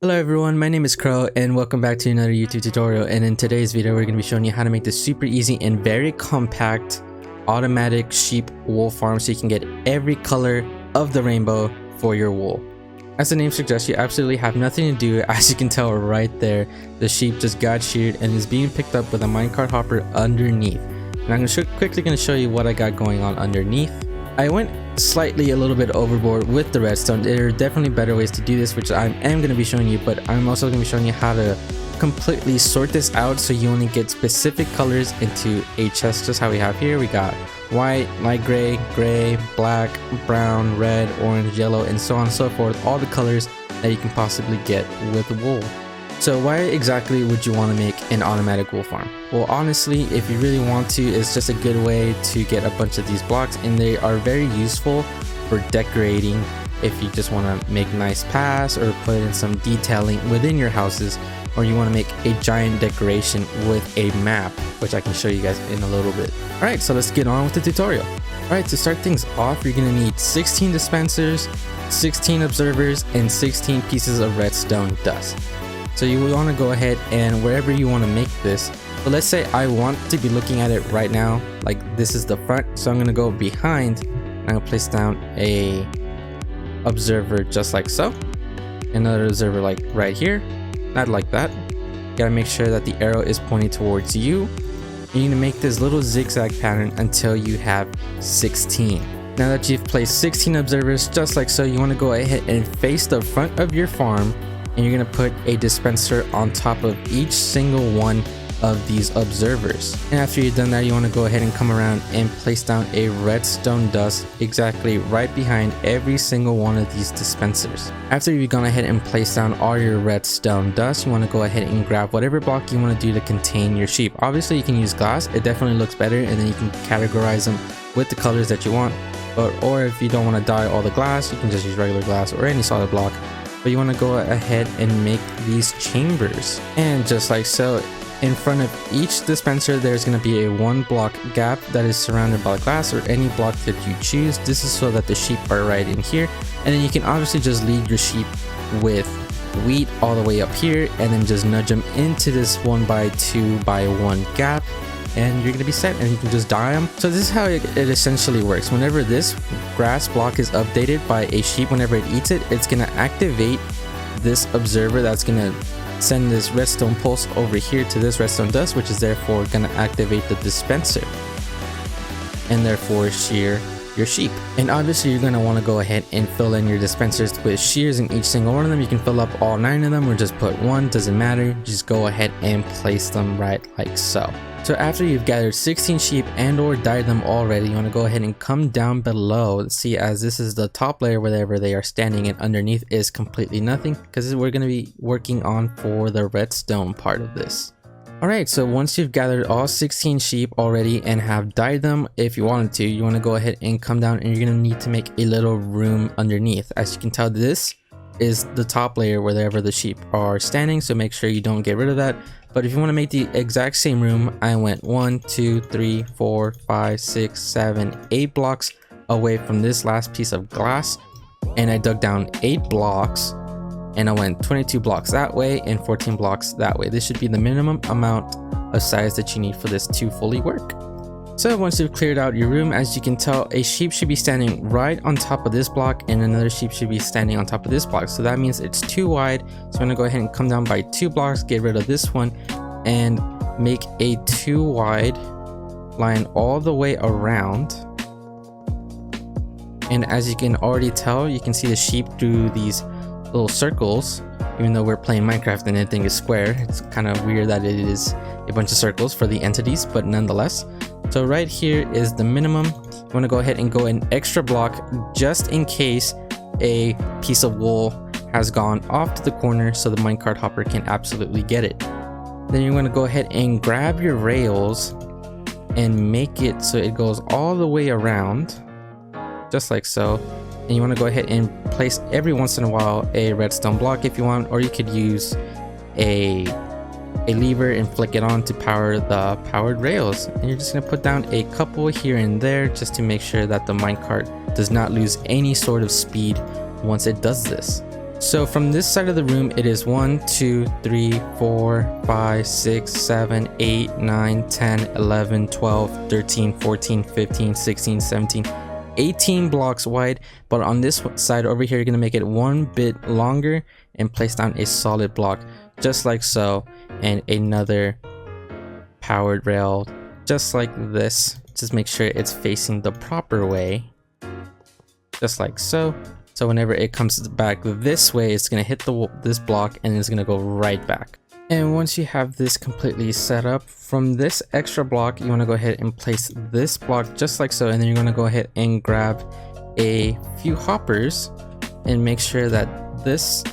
Hello everyone, my name is Crow and welcome back to another YouTube tutorial. And in today's video we're going to be showing you how to make this super easy and very compact automatic sheep wool farm so you can get every color of the rainbow for your wool. As the name suggests, you absolutely have nothing to do. As you can tell right there, the sheep just got sheared and is being picked up with a minecart hopper underneath. And I'm quickly going to show you what I got going on underneath. I went slightly a little bit overboard with the redstone. There are definitely better ways to do this, which I am going to be showing you, but I'm also going to be showing you how to completely sort this out so you only get specific colors into a chest, just how we have here. We got white, light gray, gray, black, brown, red, orange, yellow, and so on and so forth, all the colors that you can possibly get with wool. So why exactly would you want to make an automatic wool farm? Well, honestly, if you really want to, it's just a good way to get a bunch of these blocks, and they are very useful for decorating if you just want to make nice paths or put in some detailing within your houses, or you want to make a giant decoration with a map, which I can show you guys in a little bit. Alright, so let's get on with the tutorial. Alright, to start things off, you're going to need 16 dispensers, 16 observers, and 16 pieces of redstone dust. So you want to go ahead and wherever you want to make this, so let's say I want to be looking at it right now, like this is the front, so I'm going to go behind and I'm going to place down a observer just like so, another observer like right here, not like that. You gotta make sure that the arrow is pointing towards you. You need to make this little zigzag pattern until you have 16. Now that you've placed 16 observers just like so, you want to go ahead and face the front of your farm, and you're going to put a dispenser on top of each single one of these observers. And after you've done that, you want to go ahead and come around and place down a redstone dust exactly right behind every single one of these dispensers. After you've gone ahead and placed down all your redstone dust, you want to go ahead and grab whatever block you want to do to contain your sheep. Obviously you can use glass, it definitely looks better, and then you can categorize them with the colors that you want. Or if you don't want to dye all the glass, you can just use regular glass or any solid block. But you want to go ahead and make these chambers, and just like so, in front of each dispenser there's going to be a 1 block gap that is surrounded by glass or any block that you choose. This is so that the sheep are right in here, and then you can obviously just lead your sheep with wheat all the way up here and then just nudge them into this 1x2x1 gap, and you're going to be set, and you can just dye them. So this is how it essentially works. Whenever this grass block is updated by a sheep, whenever it eats it, it's going to activate this observer that's going to send this redstone pulse over here to this redstone dust, which is therefore going to activate the dispenser and therefore shear your sheep. And obviously you're going to want to go ahead and fill in your dispensers with shears in each single one of them. You can fill up all 9 of them or just put 1, doesn't matter. Just go ahead and place them right like so. So after you've gathered 16 sheep and or dyed them already, you want to go ahead and come down below. See, as this is the top layer wherever they are standing, and underneath is completely nothing, because we're going to be working on for the redstone part of this. Alright, so once you've gathered all 16 sheep already and have dyed them, if you wanted to, you want to go ahead and come down, and you're going to need to make a little room underneath. As you can tell, this is the top layer wherever the sheep are standing, so make sure you don't get rid of that. But if you want to make the exact same room, I went 1, 2, 3, 4, 5, 6, 7, 8 blocks away from this last piece of glass, and I dug down 8 blocks, and I went 22 blocks that way and 14 blocks that way. This should be the minimum amount of size that you need for this to fully work. So once you've cleared out your room, as you can tell, a sheep should be standing right on top of this block and another sheep should be standing on top of this block. So that means it's too wide. So I'm going to go ahead and come down by 2 blocks, get rid of this one, and make a 2 wide line all the way around. And as you can already tell, you can see the sheep through these little circles. Even though we're playing Minecraft and everything is square, it's kind of weird that it is a bunch of circles for the entities, but nonetheless. So right here is the minimum. You want to go ahead and go an extra block just in case a piece of wool has gone off to the corner so the minecart hopper can absolutely get it. Then you're going to go ahead and grab your rails and make it so it goes all the way around, just like so. And you want to go ahead and place every once in a while a redstone block if you want, or you could use a lever and flick it on to power the powered rails. And you're just going to put down a couple here and there just to make sure that the minecart does not lose any sort of speed once it does this. So from this side of the room, it is 1, 2, 3, 4, 5, 6, 7, 8, 9, 10, 11, 12, 13, 14, 15, 16, 17, 18 blocks wide. But on this side over here, you're going to make it one bit longer and place down a solid block just like so, and another powered rail just like this. Just make sure it's facing the proper way, just like so. So whenever it comes back this way, it's going to hit this block and it's going to go right back. And once you have this completely set up, from this extra block, you want to go ahead and place this block just like so. And then you're going to go ahead and grab a few hoppers and make sure that this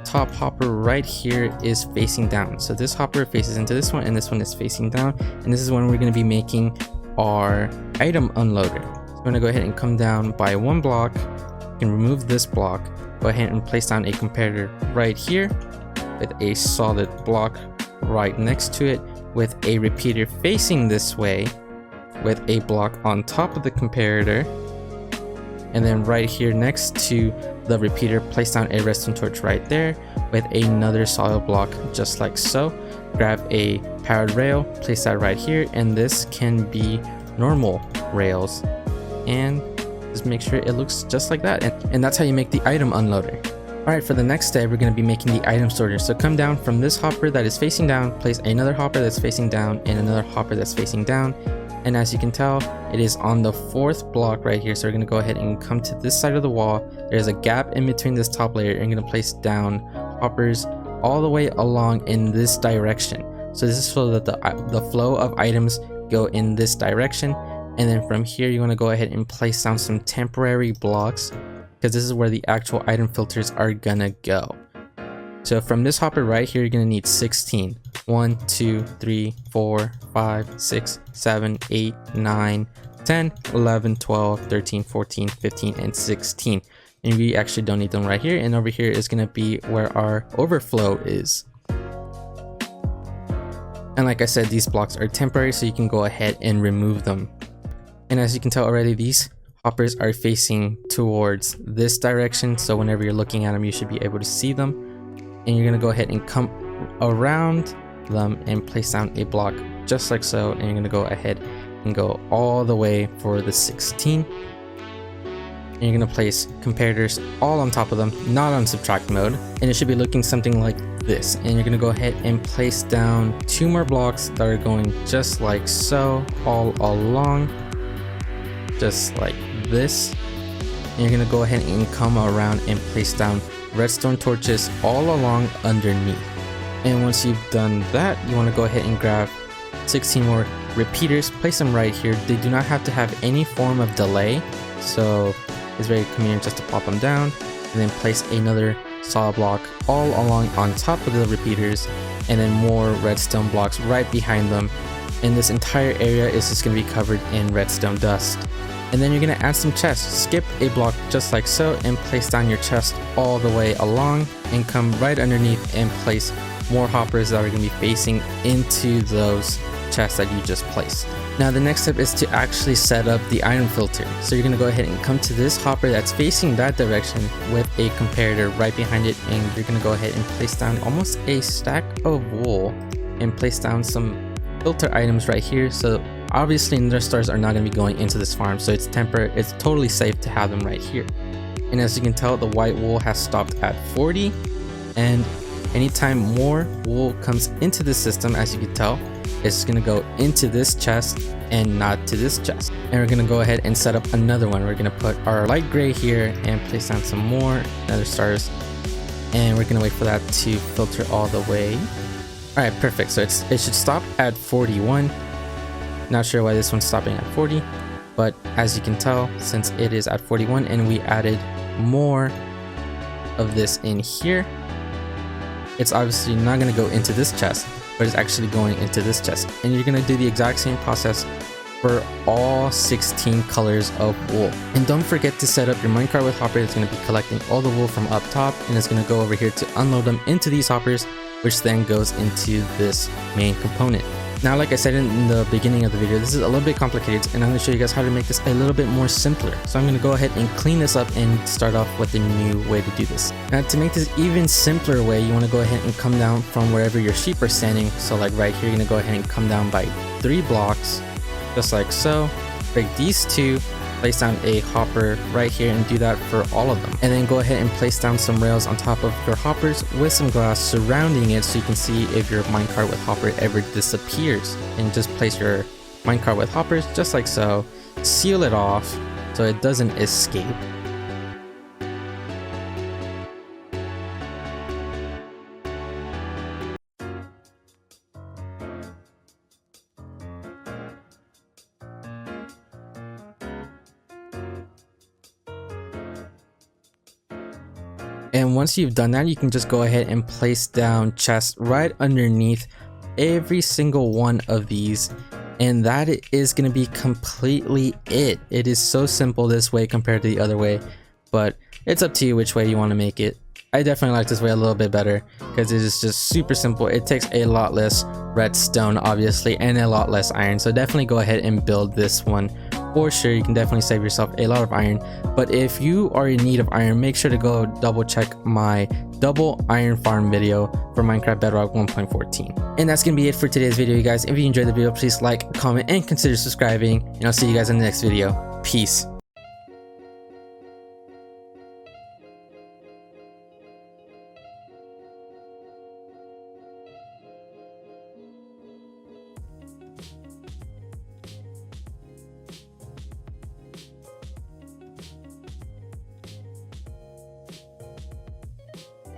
top hopper right here is facing down. So this hopper faces into this one and this one is facing down. And this is when we're going to be making our item unloader. So we're going to go ahead and come down by one block. You can remove this block, go ahead and place down a comparator right here with a solid block right next to it, with a repeater facing this way with a block on top of the comparator, and then right here next to the repeater, place down a redstone torch right there with another solid block just like so. Grab a powered rail, place that right here, and this can be normal rails, and just make sure it looks just like that, and that's how you make the item unloader. Alright, for the next step, we're going to be making the item sorter. So come down from this hopper that is facing down, place another hopper that's facing down, and another hopper that's facing down. And as you can tell, it is on the fourth block right here. So we're going to go ahead and come to this side of the wall. There's a gap in between this top layer, and you're going to place down hoppers all the way along in this direction. So this is so that the flow of items go in this direction. And then from here, you want to go ahead and place down some temporary blocks, because this is where the actual item filters are gonna go. So from this hopper right here, you're gonna need 16. 1, 2, 3, 4, 5, 6, 7, 8, 9, 10, 11, 12, 13, 14, 15, and 16. And we actually don't need them right here. And over here is gonna be where our overflow is. And like I said, these blocks are temporary, so you can go ahead and remove them. And as you can tell already, these hoppers are facing towards this direction, so whenever you're looking at them, you should be able to see them. And you're going to go ahead and come around them and place down a block just like so, and you're going to go ahead and go all the way for the 16. And you're going to place comparators all on top of them, not on subtract mode, and it should be looking something like this. And you're going to go ahead and place down 2 more blocks that are going just like so, all along, just like this. And you're gonna go ahead and come around and place down redstone torches all along underneath. And once you've done that, you want to go ahead and grab 16 more repeaters, place them right here. They do not have to have any form of delay, so it's very convenient just to pop them down, and then place another solid block all along on top of the repeaters, and then more redstone blocks right behind them. And this entire area is just going to be covered in redstone dust. And then you're going to add some chests. Skip a block just like so and place down your chest all the way along, and come right underneath and place more hoppers that are going to be facing into those chests that you just placed. Now the next step is to actually set up the item filter. So you're going to go ahead and come to this hopper that's facing that direction with a comparator right behind it, and you're going to go ahead and place down almost a stack of wool and place down some filter items right here. So obviously nether stars are not going to be going into this farm, so it's totally safe to have them right here. And as you can tell, the white wool has stopped at 40, and anytime more wool comes into the system, as you can tell, it's going to go into this chest and not to this chest. And we're going to go ahead and set up another one. We're going to put our light gray here and place down some more nether stars, and we're going to wait for that to filter all the way. Alright, perfect. So it should stop at 41. Not sure why this one's stopping at 40, but as you can tell, since it is at 41 and we added more of this in here, it's obviously not going to go into this chest, but it's actually going into this chest. And you're going to do the exact same process for all 16 colors of wool. And don't forget to set up your minecart with hopper that's going to be collecting all the wool from up top, and it's going to go over here to unload them into these hoppers, which then goes into this main component. Now, like I said in the beginning of the video, this is a little bit complicated, and I'm going to show you guys how to make this a little bit more simpler. So I'm going to go ahead and clean this up and start off with a new way to do this. Now, to make this even simpler way, you want to go ahead and come down from wherever your sheep are standing. So like right here, you're going to go ahead and come down by 3 blocks, just like so. Break these 2, place down a hopper right here, and do that for all of them. And then go ahead and place down some rails on top of your hoppers with some glass surrounding it, so you can see if your minecart with hopper ever disappears. And just place your minecart with hoppers just like so. Seal it off so it doesn't escape. And once you've done that, you can just go ahead and place down chests right underneath every single one of these, and that is going to be completely it. It is so simple this way compared to the other way, but it's up to you which way you want to make it. I definitely like this way a little bit better because it is just super simple. It takes a lot less redstone, obviously, and a lot less iron, so definitely go ahead and build this one. For sure, you can definitely save yourself a lot of iron. But if you are in need of iron, make sure to go double check my double iron farm video for Minecraft Bedrock 1.14. And that's gonna be it for today's video, you guys. If you enjoyed the video, please like, comment, and consider subscribing, and I'll see you guys in the next video. Peace.